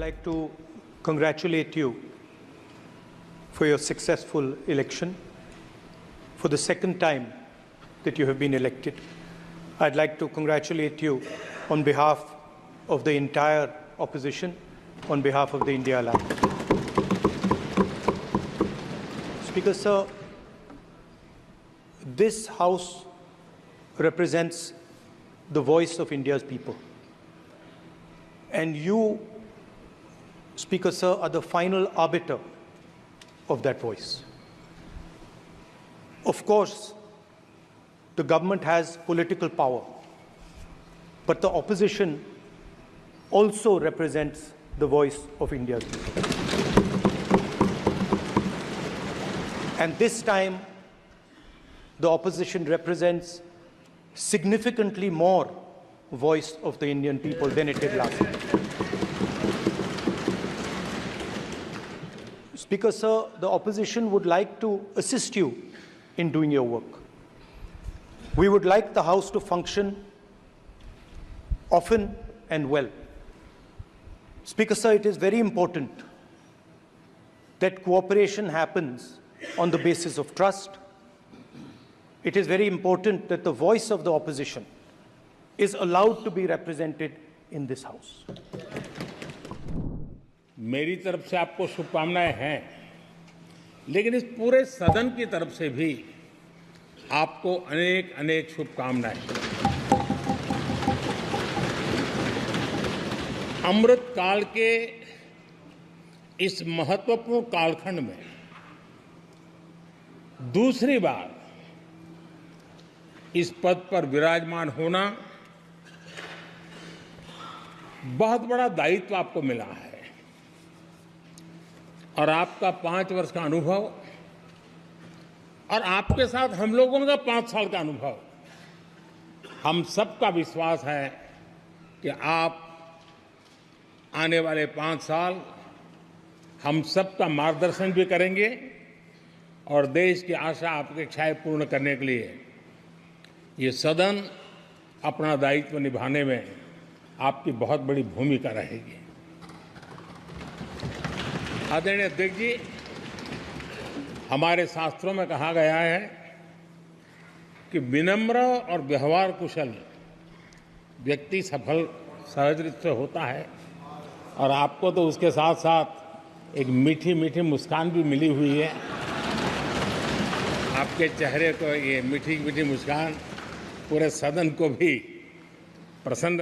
like to congratulate you for your successful election, for the second time that you have been elected. I'd like to congratulate you on behalf of the entire opposition, on behalf of the India Alliance. Speaker, sir, this House represents the voice of India's people. And you, Speaker, sir, are the final arbiter of that voice. Of course, the government has political power, but the opposition also represents the voice of India's people. And this time, the opposition represents significantly more voice of the Indian people than it did last time. Speaker, sir, the opposition would like to assist you in doing your work. We would like the House to function often and well. Speaker, sir, it is very important that cooperation happens on the basis of trust. It is very important that the voice of the opposition is allowed to be represented in this House. मेरी तरफ से आपको शुभकामनाएं हैं, लेकिन इस पूरे सदन की तरफ से भी आपको अनेक अनेक शुभकामनाएं। अमृत काल के इस महत्वपूर्ण कालखंड में दूसरी बार इस पद पर विराजमान होना बहुत बड़ा दायित्व आपको मिला है और आपका 5 वर्ष का अनुभव और आपके साथ हम लोगों का 5 साल का अनुभव, हम सबका विश्वास है कि आप आने वाले 5 साल हम सबका मार्गदर्शन भी करेंगे और देश की आशा अपेक्षाएं पूर्ण करने के लिए ये सदन अपना दायित्व निभाने में आपकी बहुत बड़ी भूमिका रहेगी। आदरणीय अध्यक्ष जी, हमारे शास्त्रों में कहा गया है कि विनम्र और व्यवहार कुशल व्यक्ति सफल सहज रूप से होता है और आपको तो उसके साथ साथ एक मीठी मीठी मुस्कान भी मिली हुई है। आपके चेहरे को ये मीठी मीठी मुस्कान पूरे सदन को भी प्रसन्न